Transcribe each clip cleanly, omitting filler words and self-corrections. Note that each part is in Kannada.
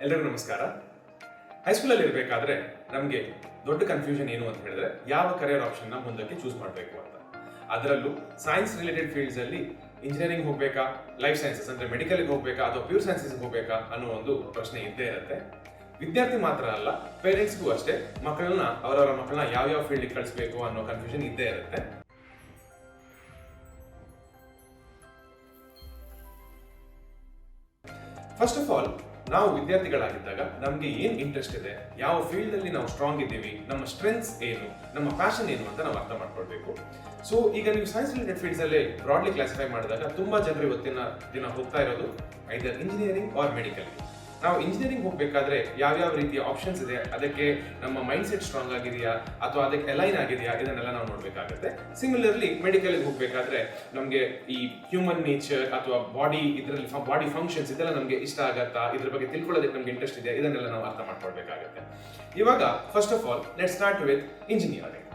ಎಲ್ಲರಿಗೂ ನಮಸ್ಕಾರ. ಹೈಸ್ಕೂಲಲ್ಲಿ ಇರಬೇಕಾದ್ರೆ ನಮಗೆ ದೊಡ್ಡ ಕನ್ಫ್ಯೂಷನ್ ಏನು ಅಂತ ಹೇಳಿದ್ರೆ ಯಾವ ಕರಿಯರ್ ಆಪ್ಷನ್ನ ಮುಂದಕ್ಕೆ ಚೂಸ್ ಮಾಡಬೇಕು ಅಂತ. ಅದರಲ್ಲೂ ಸೈನ್ಸ್ ರಿಲೇಟೆಡ್ ಫೀಲ್ಡ್ಸ್ ಅಲ್ಲಿ ಇಂಜಿನಿಯರಿಂಗ್ ಹೋಗ್ಬೇಕಾ, ಲೈಫ್ ಸೈನ್ಸಸ್ ಅಂದ್ರೆ ಮೆಡಿಕಲ್ಗೆ ಹೋಗ್ಬೇಕಾ ಅಥವಾ ಪ್ಯೂರ್ ಸೈನ್ಸಸ್ ಹೋಗ್ಬೇಕಾ ಅನ್ನೋ ಒಂದು ಪ್ರಶ್ನೆ ಇದ್ದೇ ಇರುತ್ತೆ. ವಿದ್ಯಾರ್ಥಿ ಮಾತ್ರ ಅಲ್ಲ, ಪೇರೆಂಟ್ಸ್ಗೂ ಅಷ್ಟೇ ಅವರವರ ಮಕ್ಕಳನ್ನ ಯಾವ ಫೀಲ್ಡ್ ಕಳಿಸ್ಬೇಕು ಅನ್ನೋ ಕನ್ಫ್ಯೂಷನ್ ಇದ್ದೇ ಇರುತ್ತೆ. ಫಸ್ಟ್ ಆಫ್ ಆಲ್, ನಾವು ವಿದ್ಯಾರ್ಥಿಗಳಾಗಿದ್ದಾಗ ನಮಗೆ ಏನ್ ಇಂಟ್ರೆಸ್ಟ್ ಇದೆ, ಯಾವ ಫೀಲ್ಡ್ ಅಲ್ಲಿ ನಾವು ಸ್ಟ್ರಾಂಗ್ ಇದ್ದೀವಿ, ನಮ್ಮ ಸ್ಟ್ರೆಂತ್ಸ್ ಏನು, ನಮ್ಮ ಪ್ಯಾಷನ್ ಏನು ಅಂತ ನಾವು ಅರ್ಥ ಮಾಡ್ಕೊಳ್ಬೇಕು. ಸೊ ಈಗ ನೀವು ಸೈನ್ಸ್ ರಿಲೇಟೆಡ್ ಫೀಲ್ಡ್ಸ್ ಅಲ್ಲಿ ಬ್ರಾಡ್ಲಿ ಕ್ಲಾಸಿಫೈ ಮಾಡಿದಾಗ ತುಂಬಾ ಜನರು ಇವತ್ತಿನ ದಿನ ಹೋಗ್ತಾ ಇರೋದು ಐದರ್ ಇಂಜಿನಿಯರಿಂಗ್ ಆರ್ ಮೆಡಿಕಲ್. ನಾವು ಇಂಜಿನಿಯರಿಂಗ್ ಹೋಗ್ಬೇಕಾದ್ರೆ ಯಾವ್ಯಾವ ರೀತಿಯ ಆಪ್ಷನ್ಸ್ ಇದೆ, ಅದಕ್ಕೆ ನಮ್ಮ ಮೈಂಡ್ ಸೆಟ್ ಸ್ಟ್ರಾಂಗ್ ಆಗಿದೆಯಾ ಅಥವಾ ಅದಕ್ಕೆ ಅಲೈನ್ ಆಗಿದೆಯಾ, ಇದನ್ನೆಲ್ಲ ನಾವು ನೋಡ್ಬೇಕಾಗುತ್ತೆ. ಸಿಮಿಲರ್ಲಿ ಮೆಡಿಕಲ್ ಹೋಗ್ಬೇಕಾದ್ರೆ ನಮಗೆ ಈ ಹ್ಯೂಮನ್ ನೇಚರ್ ಅಥವಾ ಇದರಲ್ಲಿ ಬಾಡಿ ಫಂಕ್ಷನ್ಸ್ ಇದೆಲ್ಲ ನಮಗೆ ಇಷ್ಟ ಆಗತ್ತಾ, ಇದ್ರ ಬಗ್ಗೆ ತಿಳ್ಕೊಳ್ಳೋದಕ್ಕೆ ನಮ್ಗೆ ಇಂಟ್ರೆಸ್ಟ್ ಇದೆ, ಇದನ್ನೆಲ್ಲ ನಾವು ಅರ್ಥ ಮಾಡ್ಕೊಳ್ಬೇಕಾಗುತ್ತೆ. ಇವಾಗ first of all let's start with engineering.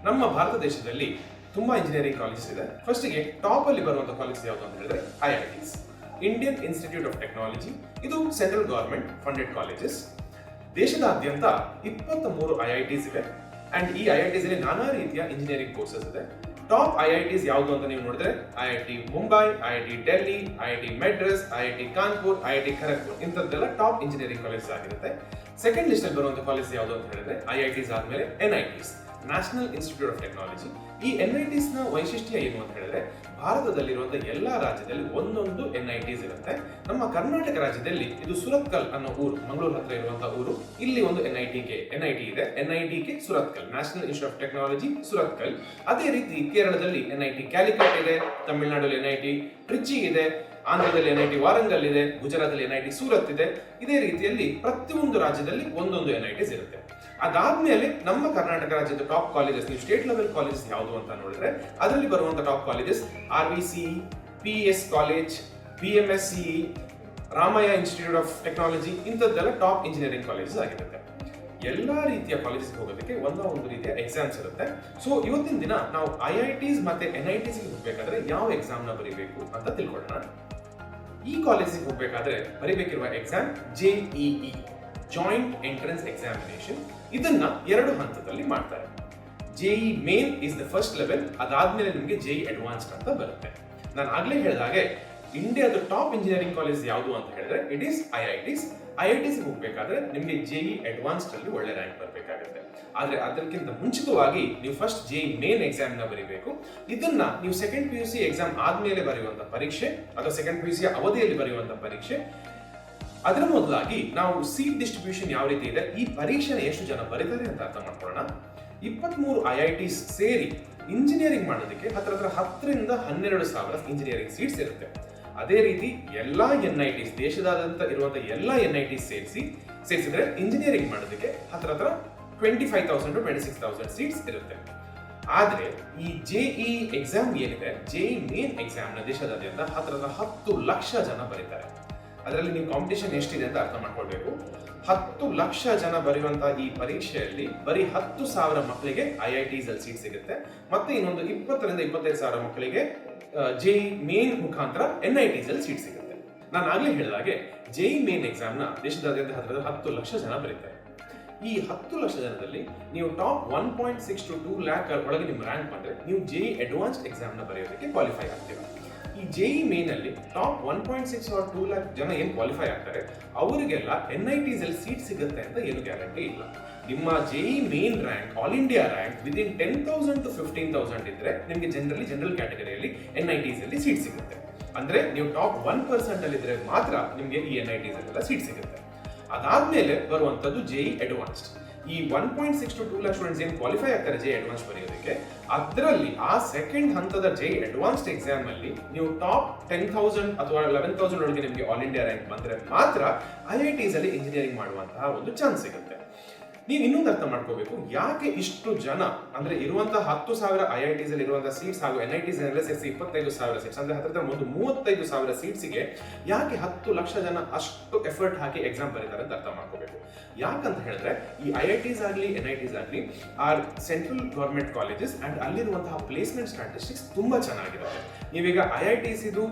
ನಮ್ಮ ಭಾರತ ದೇಶದಲ್ಲಿ ತುಂಬಾ ಇಂಜಿನಿಯರಿಂಗ್ ಕಾಲೇಜಸ್ ಇದೆ. ಫಸ್ಟಿಗೆ ಟಾಪ್ ಅಲ್ಲಿ ಬರುವಂತ ಕಾಲೇಜ್ ಯಾವುದು ಅಂತ ಹೇಳಿದ್ರೆ IITs, Indian institute of technology. ಇದು ಸೆಂಟ್ರಲ್ ಗವರ್ಮೆಂಟ್ ಫಂಡೆಡ್ ಕಾಲೇಜಸ್. ದೇಶದಾದ್ಯಂತ 23 IITs ಇವೆ ಅಂಡ್ ಈ IITs ಅಲ್ಲಿ ನಾನಾ ರೀತಿಯ ಇಂಜಿನಿಯರಿಂಗ್ ಕೋರ್ಸಸ್ ಇದೆ. ಟಾಪ್ IITs ಯಾವುದು ಅಂತ ನೀವು ನೋಡಿದ್ರೆ IIT Mumbai, IIT Delhi, IIT Madras, IIT Kanpur, IIT Kharagpur, ಇಂಥದ್ದೆಲ್ಲ ಟಾಪ್ ಇಂಜಿನಿಯರಿಂಗ್ ಕಾಲೇಜಸ್ ಆಗಿರುತ್ತೆ. ಸೆಕೆಂಡ್ ಲಿಸ್ಟ್ ಅಲ್ಲಿ ಬರುವಂತ ಕಾಲೇಜ್ ಯಾವುದು ಅಂತ ಹೇಳಿದ್ರೆ IITs ಆದ್ಮೇಲೆ NITs, national institute of technology. ಈ NITs ನ ವೈಶಿಷ್ಟ್ಯ ಏನು ಅಂತ ಹೇಳಿದ್ರೆ ಭಾರತದಲ್ಲಿರುವಂತಹ ಎಲ್ಲಾ ರಾಜ್ಯದಲ್ಲಿ ಒಂದೊಂದು NITs ಇರುತ್ತೆ. ನಮ್ಮ ಕರ್ನಾಟಕ ರಾಜ್ಯದಲ್ಲಿ ಇದು ಸುರತ್ಕಲ್ ಅನ್ನೋ ಊರು, ಮಂಗಳೂರು ಹತ್ರ ಇರುವಂತಹ ಊರು, ಇಲ್ಲಿ ಒಂದು NIT ಇದೆ. NIT Surathkal, national institute of technology Surathkal. ಅದೇ ರೀತಿ ಕೇರಳದಲ್ಲಿ NIT ಕ್ಯಾಲಿಕಟ್ ಇದೆ, ತಮಿಳುನಾಡಲ್ಲಿ NIT ಟ್ರಿಚಿ ಇದೆ, ಆಂಧ್ರದಲ್ಲಿ NIT ವಾರಂಗಲ್ ಇದೆ, ಗುಜರಾತಲ್ಲಿ NIT ಸೂರತ್ ಇದೆ. ಇದೇ ರೀತಿಯಲ್ಲಿ ಪ್ರತಿಯೊಂದು ರಾಜ್ಯದಲ್ಲಿ ಒಂದೊಂದು NITs ಇರುತ್ತೆ. ಅದಾದ್ಮೇಲೆ ನಮ್ಮ ಕರ್ನಾಟಕ ರಾಜ್ಯದ ಟಾಪ್ ಕಾಲೇಜಸ್, ನೀವು ಸ್ಟೇಟ್ ಲೆವೆಲ್ ಕಾಲೇಜಸ್ ಯಾವುದು ಅಂತ ನೋಡಿದ್ರೆ ಅದರಲ್ಲಿ ಬರುವಂತ top colleges RVCE, PS college, BMSCE, Ramaiah institute of technology, ಇಂಥದ್ದೆಲ್ಲ ಟಾಪ್ ಇಂಜಿನಿಯರಿಂಗ್ ಕಾಲೇಜಸ್ ಆಗಿರುತ್ತೆ. ಎಲ್ಲಾ ರೀತಿಯ ಕಾಲೇಜಸ್ ಹೋಗೋದಕ್ಕೆ ಒಂದು ರೀತಿಯ ಎಕ್ಸಾಮ್ಸ್ ಇರುತ್ತೆ. ಸೊ ಇವತ್ತಿನ ದಿನ ನಾವು IITs ಮತ್ತೆ NITs ಹೋಗ್ಬೇಕಾದ್ರೆ ಯಾವ ಎಕ್ಸಾಮ್ ನ ಬರೀಬೇಕು ಅಂತ ತಿಳ್ಕೊಳ್ಳೋಣ. ಈ ಕಾಲೇಜಿಗೆ ಹೋಗ್ಬೇಕಾದ್ರೆ ಬರೀಬೇಕಿರುವ exam JEE, joint entrance examination. ಇದನ್ನ 2 ಹಂತದಲ್ಲಿ ಮಾಡ್ತಾರೆ. JEE main is the first level, ಅದಾದ್ಮೇಲೆ ನಿಮಗೆ JEE ಅಡ್ವಾನ್ಸ್ಡ್ ಅಂತ ಬರುತ್ತೆ. ನಾನು ಆಗ್ಲೇ ಹೇಳಿದಾಗೆ ಇಂಡಿಯಾದ ಟಾಪ್ ಇಂಜಿನಿಯರಿಂಗ್ ಕಾಲೇಜ್ ಯಾವುದು ಅಂತ ಹೇಳಿದ್ರೆ ಇಟ್ ಈಸ್ IITs. IITs ಹೋಗ್ಬೇಕಾದ್ರೆ ನಿಮಗೆ JEE ಅಡ್ವಾನ್ಸ್ಡ್ ಅಲ್ಲಿ ಒಳ್ಳೆ ರ್ಯಾಂಕ್ ಬರಬೇಕಾಗುತ್ತೆ. ಆದ್ರೆ ಅದಕ್ಕಿಂತ ಮುಂಚಿತವಾಗಿ ನೀವು ಫಸ್ಟ್ JEE ಮೇನ್ ಎಕ್ಸಾಮ್ ನ ಬರೀಬೇಕು. ಇದನ್ನ ನೀವು ಸೆಕೆಂಡ್ PUC ಎಕ್ಸಾಮ್ ಆದ್ಮೇಲೆ ಬರೆಯುವಂತ ಪರೀಕ್ಷೆ ಅಥವಾ ಸೆಕೆಂಡ್ PUC ಅವಧಿಯಲ್ಲಿ ಬರೆಯುವಂತ ಪರೀಕ್ಷೆ. ಅದರ ಮೊದಲಾಗಿ ನಾವು ಸೀಟ್ ಡಿಸ್ಟ್ರಿಬ್ಯೂಷನ್ ಯಾವ ರೀತಿ ಇದೆ, ಈ ಪರೀಕ್ಷೆನ ಎಷ್ಟು ಜನ ಬರೀತಾರೆ ಅಂತ ಅರ್ಥ ಮಾಡ್ಕೊಳ್ಳೋಣ. 23 IITs ಸೇರಿ ಇಂಜಿನಿಯರಿಂಗ್ ಮಾಡೋದಕ್ಕೆ ಹತ್ರ 10ರಿಂದ 12,000 ಇಂಜಿನಿಯರಿಂಗ್ ಸೀಟ್ಸ್ ಇರುತ್ತೆ. ಅದೇ ರೀತಿ ಎಲ್ಲಾ NITs, ದೇಶದಾದ್ಯಂತ ಇರುವಂತಹ ಎಲ್ಲಾ NITs ಸೇರಿಸಿದ್ರೆ ಇಂಜಿನಿಯರಿಂಗ್ ಮಾಡೋದಕ್ಕೆ ಹತ್ರ 25,000 to 26,000 ಸೀಟ್ಸ್ ಇರುತ್ತೆ. ಆದ್ರೆ ಈ JEE ಎಕ್ಸಾಮ್ ಏನಿದೆ, JEE ಮೇನ್ ಎಕ್ಸಾಮ್ ನ ದೇಶದಾದ್ಯಂತ ಹತ್ರ 10 ಲಕ್ಷ ಜನ ಬರೀತಾರೆ. ಅದರಲ್ಲಿ ನೀವು ಕಾಂಪಿಟೇಷನ್ ಎಷ್ಟಿದೆ ಅಂತ ಅರ್ಥ ಮಾಡ್ಕೊಳ್ಬೇಕು. 10 ಲಕ್ಷ ಜನ ಬರೆಯುವಂತಹ ಈ ಪರೀಕ್ಷೆಯಲ್ಲಿ ಬರೀ 10,000 ಮಕ್ಕಳಿಗೆ IITs ಅಲ್ಲಿ ಸೀಟ್ ಸಿಗುತ್ತೆ. ಮತ್ತೆ ಇನ್ನೊಂದು 20ರಿಂದ 25,000 ಮಕ್ಕಳಿಗೆ JEE ಮೇನ್ ಮುಖಾಂತರ NITs ಅಲ್ಲಿ ಸೀಟ್ ಸಿಗುತ್ತೆ. ನಾನು ಆಗ್ಲೇ ಹೇಳಿದಾಗೆ JEE ಮೇನ್ ಎಕ್ಸಾಮ್ ನ ದೇಶದಾದ್ಯಂತ ಹತ್ರ 10 ಲಕ್ಷ ಜನ ಬರೀತಾರೆ. ಈ 10 ಲಕ್ಷ ಜನದಲ್ಲಿ ನೀವು ಟಾಪ್ 1.6 to 2 lakh ಒಳಗೆ ನಿಮ್ಮ ರ್ಯಾಂಕ್ ಬಂದ್ರೆ ನೀವು JEE ಅಡ್ವಾನ್ಸ್ಡ್ ಎಕ್ಸಾಮ್ ನ ಬರೆಯೋದಕ್ಕೆ ಕ್ವಾಲಿಫೈ ಆಗ್ತೀರಾ. ಈ JEE ಮೇನ್ ಅಲ್ಲಿ ಟಾಪ್ 1.6 or 2 lakh ಜನ ಏನ್ ಕ್ವಾಲಿಫೈ ಆಗ್ತಾರೆ ಅವರಿಗೆಲ್ಲ NITs ಅಲ್ಲಿ ಸೀಟ್ ಸಿಗುತ್ತೆ ಅಂತ ಏನು ಗ್ಯಾರಂಟಿ ಇಲ್ಲ. ನಿಮ್ಮ JEE main rank, all India rank within 10,000 to 15,000 ಇದ್ರೆ ನಿಮಗೆ ಜನರಲ್ ಕ್ಯಾಟಗರಿಯಲ್ಲಿ NITs ಅಲ್ಲಿ ಸೀಟ್ ಸಿಗುತ್ತೆ. ಅಂದ್ರೆ ನೀವು ಟಾಪ್ 1% ಅಲ್ಲಿ ಇದ್ರೆ ಮಾತ್ರ ನಿಮಗೆ ಈ NITs ಅಲ್ಲೆಲ್ಲ ಸೀಟ್ ಸಿಗುತ್ತೆ. ಅದಾದ್ಮೇಲೆ ಬರುವಂತದ್ದು JEE ಅಡ್ವಾನ್ಸ್ಡ್. ಈ 1.6 to 2 lakh ಸ್ಟೂಡೆಂಟ್ಸ್ ಏನ್ ಕ್ವಾಲಿಫೈ ಆಗ್ತಾರೆ JEE ಅಡ್ವಾನ್ಸ್ ಬರೆಯೋದಕ್ಕೆ, ಅದರಲ್ಲಿ ಆ ಸೆಕೆಂಡ್ ಹಂತದ JEE ಅಡ್ವಾನ್ಸ್ಡ್ ಎಕ್ಸಾಮ್ ಅಲ್ಲಿ ನೀವು ಟಾಪ್ 10,000 ಅಥವಾ 11,000 ಒಳಗೆ ನಿಮಗೆ ಆಲ್ ಇಂಡಿಯಾ ರ್ಯಾಂಕ್ ಬಂದ್ರೆ ಮಾತ್ರ IITs ಅಲ್ಲಿ ಇಂಜಿನಿಯರಿಂಗ್ ಮಾಡುವಂತಹ ಒಂದು ಚಾನ್ಸ್ ಸಿಗುತ್ತೆ. ನೀವು ಇನ್ನೊಂದು ಅರ್ಥ ಮಾಡ್ಕೋಬೇಕು, ಯಾಕೆ ಇಷ್ಟು ಜನ ಅಂದ್ರೆ ಇರುವಂತಹ 10,000 IITs ಅಲ್ಲಿ ಇರುವಂತಹ ಸೀಟ್ಸ್ ಹಾಗೂ NITs ಎಲ್ಲ ಸೇರಿಸಿ 25,000 ಸೀಟ್ಸ್ ಅಂದ್ರೆ ಹತ್ರ ಒಂದು 35,000 ಸೀಟ್ಸ್ಗೆ ಯಾಕೆ 10 ಲಕ್ಷ ಜನ ಅಷ್ಟು ಎಫರ್ಟ್ ಹಾಕಿ ಎಕ್ಸಾಮ್ ಬರೀತಾರೆ ಅಂತ ಅರ್ಥ ಮಾಡ್ಕೋಬೇಕು. ಯಾಕಂತ ಹೇಳಿದ್ರೆ ಈ IITs ಆಗಲಿ NITs ಆಗಲಿ are central government colleges and ಅಲ್ಲಿರುವಂತಹ ಪ್ಲೇಸ್ಮೆಂಟ್ ಸ್ಟ್ಯಾಟಿಸ್ಟಿಕ್ಸ್ ತುಂಬಾ ಚೆನ್ನಾಗಿರುತ್ತೆ. ನೀವೀಗ IITs ಇದು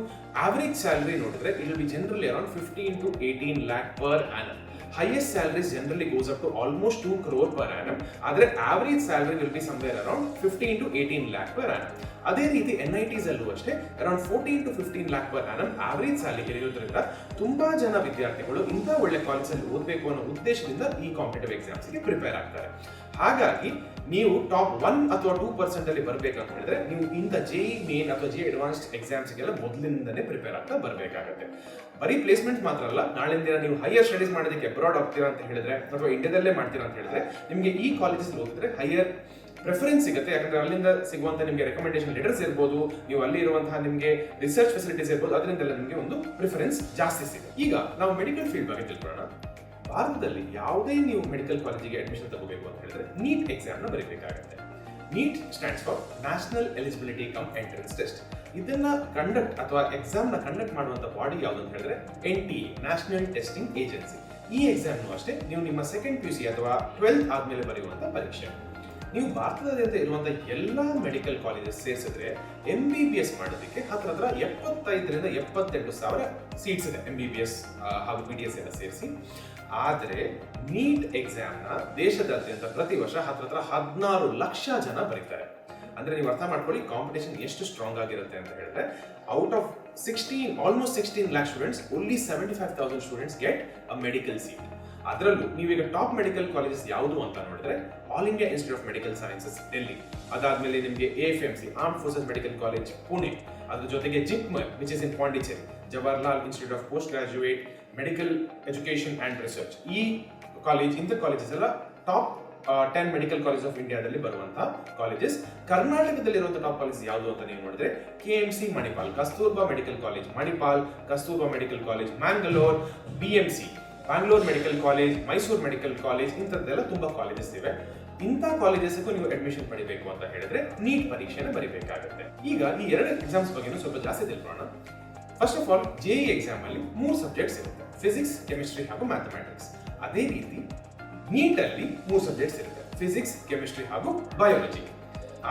average salary ನೋಡಿದ್ರೆ it will be generally around 15 to 18 lakh per annum. Highest salaries generally goes up to almost 2 crore per annum. Adre average salary will be somewhere around 15 to 18 lakh per annum. ಅದೇ ರೀತಿ NITs ಅಲ್ಲೂ ಅಷ್ಟೇ around 14 to 15 lakh per annum average salary ಇರೋದ್ರಿಂದ ತುಂಬಾ ಜನ ವಿದ್ಯಾರ್ಥಿಗಳು ಇಂಥ ಒಳ್ಳೆ ಕಾಲೇಜಲ್ಲಿ ಓದಬೇಕು ಅನ್ನೋ ಉದ್ದೇಶದಿಂದ ಈ ಕಾಂಪಿಟೇಟಿವ್ ಎಕ್ಸಾಮ್ಸ್ಗೆ ಪ್ರಿಪೇರ್ ಆಗ್ತಾರೆ. ಹಾಗಾಗಿ ನೀವು ಟಾಪ್ 1 ಅಥವಾ 2% ಅಲ್ಲಿ ಬರ್ಬೇಕಂತ ಹೇಳಿದ್ರೆ ನೀವು ಇಂಥ JEE ಮೇನ್ ಅಥವಾ JEE ಅಡ್ವಾನ್ಸ್ಡ್ ಎಕ್ಸಾಮ್ಸ್ಗೆಲ್ಲ ಮೊದಲಿಂದನೇ ಪ್ರಿಪೇರ್ ಆಗ್ತಾ ಬರಬೇಕಾಗುತ್ತೆ. ಬರೀ ಪ್ಲೇಸ್ಮೆಂಟ್ ಮಾತ್ರ ಅಲ್ಲ, ನಾಳಿನ ದಿನ ನೀವು ಹೈಯರ್ ಸ್ಟಡೀಸ್ ಮಾಡೋದಕ್ಕೆ ಅಬ್ರಾಡ್ ಹೋಗ್ತೀರಾ ಅಂತ ಹೇಳಿದ್ರೆ ಅಥವಾ ಇಂಡಿಯಾದಲ್ಲೇ ಮಾಡ್ತೀರಾ ಅಂತ ಹೇಳಿದ್ರೆ ನಿಮಗೆ ಈ ಕಾಲೇಜಸ್ ಓದಿದ್ರೆ ಹೈಯರ್ ಪ್ರೆಫರೆನ್ಸ್ ಸಿಗುತ್ತೆ. ಯಾಕಂದ್ರೆ ಅಲ್ಲಿಂದ ಸಿಗುವಂತ ನಿಮಗೆ ರೆಕಮೆಂಡೇಶನ್ ಲೆಟರ್ಸ್ ಇರ್ಬೋದು, ನೀವು ಅಲ್ಲಿ ಇರುವಂತಹ ನಿಮಗೆ ರಿಸರ್ಚ್ ಫೆಸಿಲಿಟೀಸ್ ಇರ್ಬೋದು, ಅದರಿಂದೆಲ್ಲ ನಿಮಗೆ ಒಂದು ಪ್ರಿಫರೆನ್ಸ್ ಜಾಸ್ತಿ ಸಿಗುತ್ತೆ. ಈಗ ನಾವು ಮೆಡಿಕಲ್ ಫೀಲ್ಡ್ ಬಗ್ಗೆ ತಿಳ್ಕೊಳ್ಳೋಣ. ಭಾರತದಲ್ಲಿ ಯಾವುದೇ ನೀವು ಮೆಡಿಕಲ್ ಕಾಲೇಜಿಗೆ ಅಡ್ಮಿಷನ್ ತಗೋಬೇಕು ಅಂತ ಹೇಳಿದ್ರೆ ನೀಟ್ ಎಕ್ಸಾಮ್ ನ ಬರೀಬೇಕಾಗುತ್ತೆ. NEET stands for national eligibility cum entrance test. ಇದನ್ನ ಕಂಡಕ್ಟ್ ಅಥವಾ ಎಕ್ಸಾಮ್ ನ ಕಂಡಕ್ಟ್ ಮಾಡುವಂತ ಬಾಡಿ ಯಾವುದು ಅಂತ ಹೇಳಿದ್ರೆ NTA, ನ್ಯಾಷನಲ್ ಟೆಸ್ಟಿಂಗ್ ಏಜೆನ್ಸಿ. ಈ ಎಕ್ಸಾಮ್ ಅಷ್ಟೇ ನೀವು ನಿಮ್ಮ ಸೆಕೆಂಡ್ PUC ಅಥವಾ 12th ಆದ್ಮೇಲೆ ಬರೆಯುವಂತ ಪರೀಕ್ಷೆ. ನೀವು ಭಾರತದಾದ್ಯಂತ ಇರುವಂತಹ ಎಲ್ಲಾ ಮೆಡಿಕಲ್ ಕಾಲೇಜಸ್ ಸೇರಿಸಿದ್ರೆ MBBS ಮಾಡೋದಕ್ಕೆ ಹತ್ರ 75,000 ರಿಂದ 78,000 ಸೀಟ್ಸ್ ಇದೆ, MBBS ಹಾಗೂ BDS ಎಲ್ಲ ಸೇರಿಸಿ. ಆದರೆ ನೀಟ್ ಎಕ್ಸಾಮ್ ನ ದೇಶದಾದ್ಯಂತ ಪ್ರತಿ ವರ್ಷ ಹತ್ರ 16 ಲಕ್ಷ ಜನ ಬರೀತಾರೆ. ಅಂದ್ರೆ ನೀವು ಅರ್ಥ ಮಾಡ್ಕೊಳ್ಳಿ ಕಾಂಪಿಟೇಷನ್ ಎಷ್ಟು ಸ್ಟ್ರಾಂಗ್ ಆಗಿರುತ್ತೆ ಅಂತ ಹೇಳಿದ್ರೆ out of almost 16 lakh students only 75,000 students get a medical seat. ಅದರಲ್ಲೂ ನೀವೀಗ ಟಾಪ್ ಮೆಡಿಕಲ್ ಕಾಲೇಜಸ್ ಯಾವುದು ಅಂತ ನೋಡಿದ್ರೆ all India institute of medical sciences Delhi, ಅದಾದ್ಮೇಲೆ ನಿಮಗೆ AFMC armed forces medical college Pune, ಅದ್ರ ಜೊತೆಗೆ JIPMER which is in Pondicherry, Jawaharlal institute of post graduate medical education and research. ಈ ಇಂಥ ಕಾಲೇಜಸ್ ಎಲ್ಲ ಟಾಪ್ 10 ಮೆಡಿಕಲ್ ಕಾಲೇಜ್ ಆಫ್ ಇಂಡಿಯಾದಲ್ಲಿ ಬರುವಂತಹ ಕಾಲೇಜಸ್. ಕರ್ನಾಟಕದಲ್ಲಿರುವಂತಹ ಟಾಪ್ ಕಾಲೇಜ್ ಯಾವುದು ಅಂತ ನೀವು ನೋಡಿದ್ರೆ KMC Manipal, Kasturba medical college Manipal, Kasturba medical college Mangalore, BMC Bangalore medical college, Mysuru medical college, ಇಂಥದ್ದೆಲ್ಲ ತುಂಬಾ ಕಾಲೇಜಸ್ ಇವೆ. ಇಂಥ ಕಾಲೇಜಸ್ಗೂ ನೀವು ಅಡ್ಮಿಷನ್ ಪಡಿಬೇಕು ಅಂತ ಹೇಳಿದ್ರೆ ನೀಟ್ ಪರೀಕ್ಷೆನ ಬರೀಬೇಕಾಗುತ್ತೆ. ಈಗ ಈ ಎರಡು ಎಕ್ಸಾಮ್ಸ್ ಬಗ್ಗೆ ಸ್ವಲ್ಪ ಜಾಸ್ತಿ ತಿಳ್ಕೊಳ್ಳೋಣ. First of all JEE exam ಅಲ್ಲಿ 3 ಸಬ್ಜೆಕ್ಟ್ಸ್ ಇರುತ್ತೆ, ಫಿಸಿಕ್ಸ್, ಕೆಮಿಸ್ಟ್ರಿ ಹಾಗೂ ಮ್ಯಾಥಮೆಟಿಕ್ಸ್. ಅದೇ ರೀತಿ ನೀಟ್ ಅಲ್ಲಿ 3 ಸಬ್ಜೆಕ್ಟ್ಸ್ ಇರುತ್ತೆ, ಫಿಸಿಕ್ಸ್, ಕೆಮಿಸ್ಟ್ರಿ ಹಾಗೂ ಬಯಾಲಜಿ.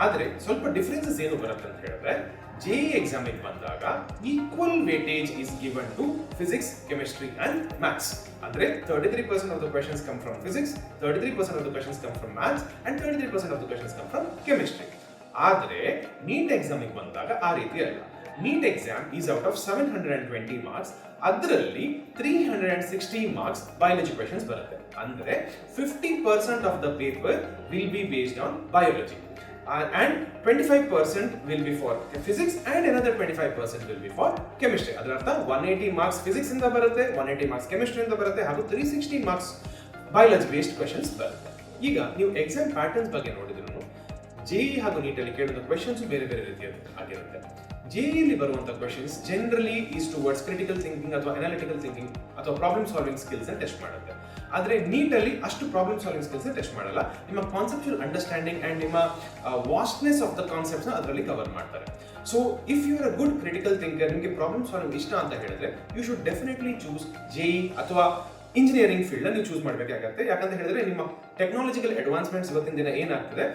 ಆದ್ರೆ ಸ್ವಲ್ಪ ಡಿಫರೆನ್ಸಸ್ ಏನು ಬರುತ್ತೆ ಅಂತ ಹೇಳಿದ್ರೆ JEE ಎಕ್ಸಾಮ್ ಬಂದಾಗ equal weightage is given to physics, chemistry and maths. ಅಂದ್ರೆ 33% of the questions come from physics, 33% of the questions come from maths and 33% of the questions come from chemistry. ಆದ್ರೆ ನೀಟ್ ಎಕ್ಸಾಮ್ ಬಂದಾಗ ಆ ರೀತಿ ಅಲ್ಲ. NEET exam is out of 720 marks, ಅದರಲ್ಲಿ 360 ಮಾರ್ಕ್ಸ್ ಬಯಾಲಜಿ ಕ್ವೆಶ್ಚನ್ಸ್ ಬರುತ್ತೆ. ಅಂದ್ರೆ 50% of the paper will be based on biology and 25% will be for physics and another 25% will be for chemistry. ಅದರ ಅರ್ಥ 180 ಮಾರ್ಕ್ಸ್ ಫಿಸಿಕ್ಸ್ ಇಂದ ಬರುತ್ತೆ, 180 ಮಾರ್ಕ್ಸ್ ಕೆಮಿಸ್ಟ್ರಿ ಇಂದ ಬರುತ್ತೆ ಹಾಗೂ 360 ಮಾರ್ಕ್ಸ್ ಬಯಾಲಜಿ ಬೇಸ್ಡ್ ಕ್ವೆಶ್ಚನ್ಸ್ ಬರುತ್ತೆ. ಈಗ ನೀವು ಎಕ್ಸಾಮ್ ಪ್ಯಾಟರ್ನ್ಸ್ ಬಗ್ಗೆ ನೋಡಿದ್ರು JEE ಹಾಗೂ ನೀಟ್ ಅಲ್ಲಿ ಕೇಳಿದ ಕ್ವೆಶ್ಚನ್ಸ್ ಬೇರೆ ಬೇರೆ ರೀತಿಯಾಗಿರುತ್ತೆ. JEE ಅಲ್ಲಿ ಬರುವಂತ questions generally is towards critical thinking ಅಥವಾ ಅನಾಲಿಟಿಕಲ್ ಥಿಂಕಿಂಗ್ ಅಥವಾ ಪ್ರಾಬ್ಲಮ್ ಸಾಲ್ವಿಂಗ್ ಸ್ಕಿಲ್ಸ್ ಟೆಸ್ಟ್ ಮಾಡುತ್ತೆ. ಆದ್ರೆ ನೀಟ್ ಅಲ್ಲಿ ಅಷ್ಟು ಪ್ರಾಬ್ಲಮ್ ಸಾಲ್ವಿಂಗ್ ಸ್ಕಿಲ್ಸ್ ಟೆಸ್ಟ್ ಮಾಡಲ್ಲ, ನಿಮ್ಮ ಕಾನ್ಸೆಪ್ಚುಯಲ್ ಅಂಡರ್ಸ್ಟ್ಯಾಂಡಿಂಗ್ ಅಂಡ್ ನಿಮ್ಮ ವಾಸ್ಟ್ನೆಸ್ ಆಫ್ ದ ಕಾನ್ಸೆಪ್ಟ್ಸ್ ಅದರಲ್ಲಿ ಕವರ್ ಮಾಡ್ತಾರೆ. So if you are a good critical thinker, ನಿಮಗೆ ಪ್ರಾಬ್ಲಮ್ ಸಾಲ್ವಿಂಗ್ ಇಷ್ಟ ಅಂತ ಹೇಳಿದ್ರೆ you should definitely choose JEE ಅಥವಾ ಇಂಜಿನಿಯರಿಂಗ್ ಫೀಲ್ಡ್ ನೀವು ಚೂಸ್ ಮಾಡಬೇಕಾಗತ್ತೆ. ಯಾಕಂತ ಹೇಳಿದ್ರೆ ನಿಮ್ಮ ಟೆಕ್ನಾಲಜಿಕಲ್ ಅಡ್ವಾನ್ಸ್ಮೆಂಟ್ಸ್ ಇವತ್ತಿನ ದಿನ ಏನಾಗ್ತದೆ,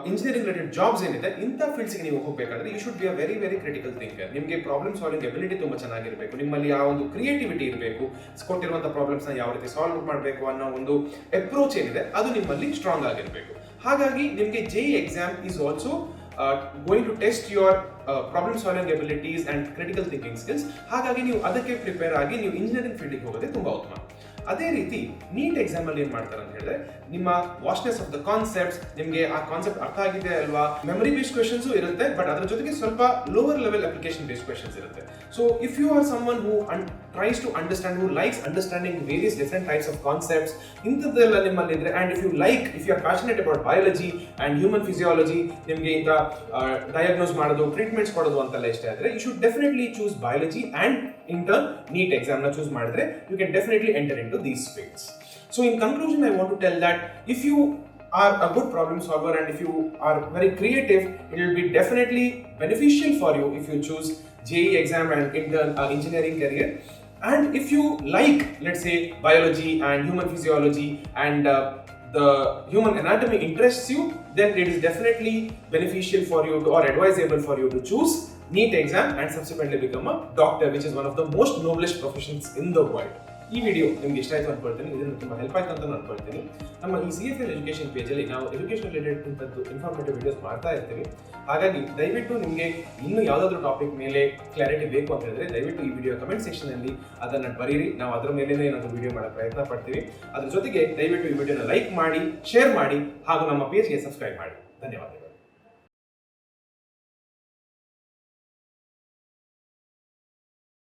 ಇಂಜಿನಿಯರಿಂಗ್ ರಿಲೇಟೆಡ್ ಜಾಬ್ಸ್ ಏನಿದೆ ಇಂಥ ಫೀಲ್ಡ್ಸ್ಗೆ ನೀವು ಹೋಗಬೇಕಾದ್ರೆ you should be a very very critical thinker. ನಿಮಗೆ ಪ್ರಾಬ್ಲಮ್ ಸಾಲ್ವಿಂಗ್ ಎಬಿಲಿಟಿ ತುಂಬಾ ಚೆನ್ನಾಗಿರಬೇಕು, ನಿಮ್ಮಲ್ಲಿ ಆ ಒಂದು ಕ್ರಿಯೇಟಿವಿಟಿ ಇರಬೇಕು, ಕೊಟ್ಟಿರುವಂತಹ ಪ್ರಾಬ್ಲಮ್ಸ್ನ ಯಾವ ರೀತಿ ಸಾಲ್ವ್ ಮಾಡಬೇಕು ಅನ್ನೋ ಒಂದು ಅಪ್ರೋಚ್ ಏನಿದೆ ಅದು ನಿಮ್ಮಲ್ಲಿ ಸ್ಟ್ರಾಂಗ್ ಆಗಿರಬೇಕು. ಹಾಗಾಗಿ ನಿಮಗೆ JEE exam is also going to test your problem solving abilities and critical thinking skills. ಹಾಗಾಗಿ ನೀವು ಅದಕ್ಕೆ ಪ್ರಿಪೇರ್ ಆಗಿ ನೀವು ಇಂಜಿನಿಯರಿಂಗ್ ಫೀಲ್ಡ್ಗೆ ಹೋಗೋದೇ ತುಂಬಾ ಉತ್ತಮ. ಅದೇ ರೀತಿ ನೀಟ್ ಎಕ್ಸಾಮ್ ಅಲ್ಲಿ ಏನ್ ಮಾಡ್ತಾರೆ ಅಂತ ಹೇಳಿದ್ರೆ ನಿಮ್ಮ ವಾಸ್ಟ್ನೆಸ್ ಆಫ್ ದ ಕಾನ್ಸೆಪ್ಟ್ಸ್, ನಿಮಗೆ ಆ ಕಾನ್ಸೆಪ್ಟ್ ಅರ್ಥ ಆಗಿದೆ ಅಲ್ವಾ, ಮೆಮರಿ ಬೇಸ್ಡ್ ಕ್ವೆಶ್ಚನ್ಸ್ ಇರುತ್ತೆ, ಬಟ್ ಅದರ ಜೊತೆಗೆ ಸ್ವಲ್ಪ lower level application based questions ಇರುತ್ತೆ. So if you are someone who tries to understand, who likes understanding various different types of concepts, ಇಂಥದ್ದೆಲ್ಲ ನಿಮ್ಮಲ್ಲಿ ಇದ್ರೆ and if you are passionate about biology and human physiology, ನಿಮಗೆ ಇಂಥ ಡಯಾಗ್ನೋಸ್ ಮಾಡೋದು, ಟ್ರೀಟ್ಮೆಂಟ್ಸ್ ಕೊಡೋದು ಅಂತೆಲ್ಲ ಇಷ್ಟ ಆದ್ರೆ you should definitely choose biology and in turn NEET exam ನ ಚೂಸ್ ಮಾಡಿದ್ರೆ you can definitely enter into these fields. So in conclusion, I want to tell that if you are a good problem solver and if you are very creative, it will be definitely beneficial for you if you choose JEE exam and engineering career. And if you like, let's say, biology and human physiology and the human anatomy interests you, then it is definitely beneficial for you or advisable for you to choose NEET exam and subsequently become a doctor, which is one of the most noblest professions in the world. ಈ ವಿಡಿಯೋ ನಿಮ್ಗೆ ಇಷ್ಟ ಆಯ್ತು ಅನ್ಕೊಳ್ತೀನಿ, ಇದನ್ನು ತುಂಬ ಹೆಲ್ಪ್ ಆಯ್ತು ಅಂತ ಅನ್ಕೊಳ್ತೀನಿ. ನಮ್ಮ ಈ CFAL ಎಜುಕೇಷನ್ ಪೇಜಲ್ಲಿ ನಾವು ಎಜುಕೇಷನ್ ರಿಲೇಟೆಡ್ ಇಂಥದ್ದು ಇನ್ಫಾರ್ಮೇಟಿವ್ ವಿಡಿಯೋಸ್ ಮಾಡ್ತಾ ಇರ್ತೀವಿ. ಹಾಗಾಗಿ ದಯವಿಟ್ಟು ನಿಮಗೆ ಇನ್ನೂ ಯಾವುದಾದ್ರೂ ಟಾಪಿಕ್ ಮೇಲೆ ಕ್ಲಾರಿಟಿ ಬೇಕು ಅಂತ ಹೇಳಿದ್ರೆ ದಯವಿಟ್ಟು ಈ ವಿಡಿಯೋ ಕಮೆಂಟ್ ಸೆಕ್ಷನಲ್ಲಿ ಅದನ್ನು ಬರೀರಿ. ನಾವು ಅದರ ಮೇಲೇನೇ ಏನಾದರೂ ವಿಡಿಯೋ ಮಾಡೋ ಪ್ರಯತ್ನ ಪಡ್ತೀವಿ. ಅದ್ರ ಜೊತೆಗೆ ದಯವಿಟ್ಟು ಈ ವಿಡಿಯೋನ ಲೈಕ್ ಮಾಡಿ, ಶೇರ್ ಮಾಡಿ ಹಾಗೂ ನಮ್ಮ ಪೇಜ್ಗೆ ಸಬ್ಸ್ಕ್ರೈಬ್ ಮಾಡಿ. ಧನ್ಯವಾದಗಳು.